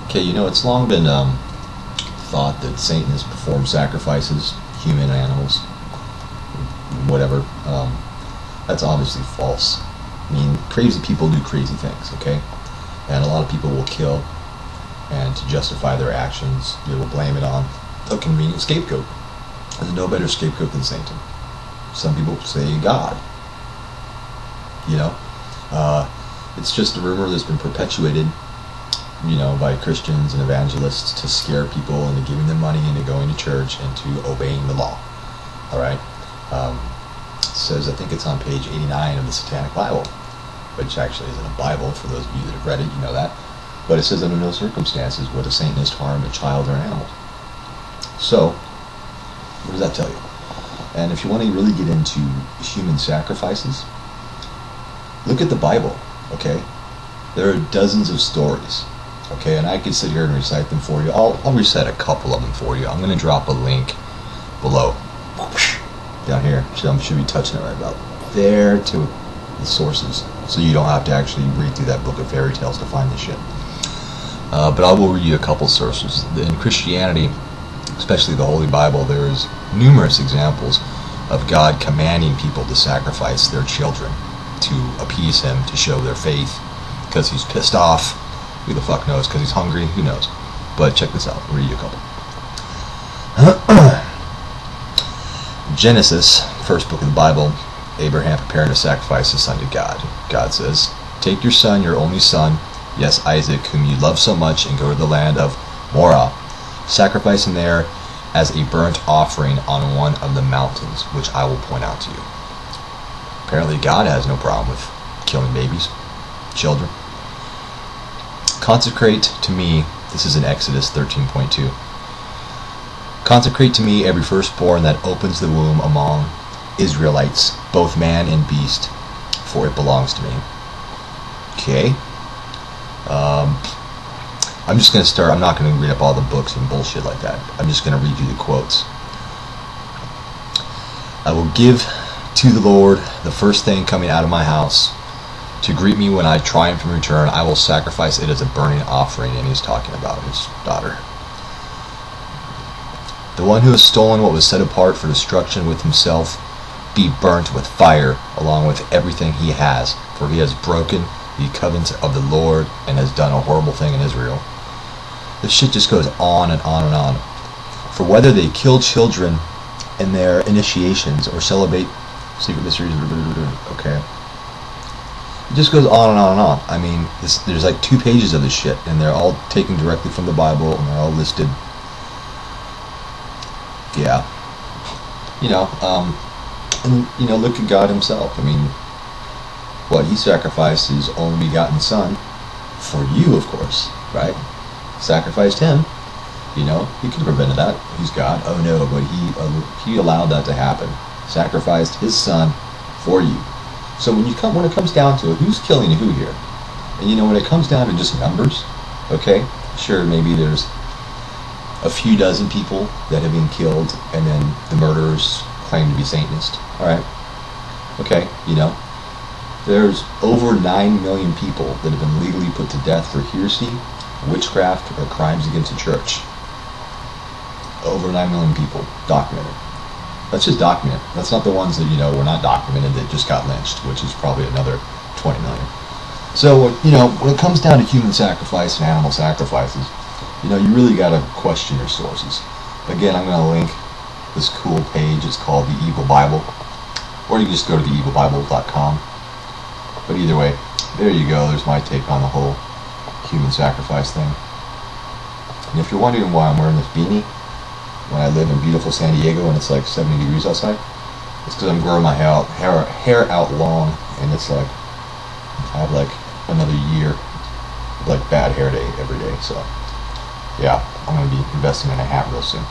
Okay, you know, it's long been thought that Satanists perform sacrifices, human animals, whatever. That's obviously false. I mean, crazy people do crazy things, okay? And a lot of people will kill, and to justify their actions, they will blame it on a convenient scapegoat. There's no better scapegoat than Satan. Some people say God. You know? It's just a rumor that's been perpetuated, you know, by Christians and evangelists to scare people into giving them money, into going to church, and to obeying the law. Alright? It says, I think it's on page 89 of the Satanic Bible, which actually isn't a Bible. For those of you that have read it, you know that. But it says, under no circumstances would a Satanist harm a child or an animal. So, what does that tell you? And if you want to really get into human sacrifices, look at the Bible, okay? There are dozens of stories, okay? And I could sit here and recite them for you. I'll recite a couple of them for you. I'm going to drop a link below, down here. Should be touching it right about there to the sources, so you don't have to actually read through that book of fairy tales to find this shit. But I will read you a couple sources. In Christianity, especially the Holy Bible, there is numerous examples of God commanding people to sacrifice their children to appease Him, to show their faith, because He's pissed off. Who the fuck knows? Because He's hungry? Who knows? But check this out. I'll read you a couple. Genesis, first book of the Bible, Abraham preparing to sacrifice his son to God. God says, take your son, your only son, yes, Isaac, whom you love so much, and go to the land of Moriah. Sacrifice him there as a burnt offering on one of the mountains, which I will point out to you. Apparently God has no problem with killing babies, children. Consecrate to me, this is in Exodus 13.2. Consecrate to me every firstborn that opens the womb among Israelites, both man and beast, for it belongs to me. Okay. I'm just going to start. I'm not going to read up all the books and bullshit like that. I'm just going to read you the quotes. I will give to the Lord the first thing coming out of my house. To greet me when I triumph in return, I will sacrifice it as a burning offering. And he's talking about his daughter. The one who has stolen what was set apart for destruction with himself be burnt with fire, along with everything he has, for he has broken the covenant of the Lord and has done a horrible thing in Israel. This shit just goes on and on and on. For whether they kill children in their initiations or celebrate secret mysteries, okay. It just goes on and on and on. I mean, there's like 2 pages of this shit, and they're all taken directly from the Bible, and they're all listed. Yeah. You know, and, you know, look at God Himself. I mean, what, He sacrificed His only begotten Son for you, of course, right? Sacrificed Him. You know, He could have prevented that. He's God. Oh no, but He allowed that to happen. Sacrificed His Son for you. So when it comes down to it, who's killing who here? And you know, when it comes down to just numbers, okay, sure, maybe there's a few dozen people that have been killed, and then the murderers claim to be Satanists. Alright. Okay, you know. There's over 9 million people that have been legally put to death for heresy, witchcraft, or crimes against the church. Over 9 million people documented. That's just documented. That's not the ones that, you know, were not documented that just got lynched, which is probably another 20 million. So, you know, when it comes down to human sacrifice and animal sacrifices, you know, you really got to question your sources. Again, I'm going to link this cool page. It's called The Evil Bible. Or you can just go to theevilbible.com. But either way, there you go. There's my take on the whole human sacrifice thing. And if you're wondering why I'm wearing this beanie when I live in beautiful San Diego and it's like 70 degrees outside, it's because I'm growing my hair out long, and it's like I have like another year of like bad hair day every day. So yeah, I'm going to be investing in a hat real soon.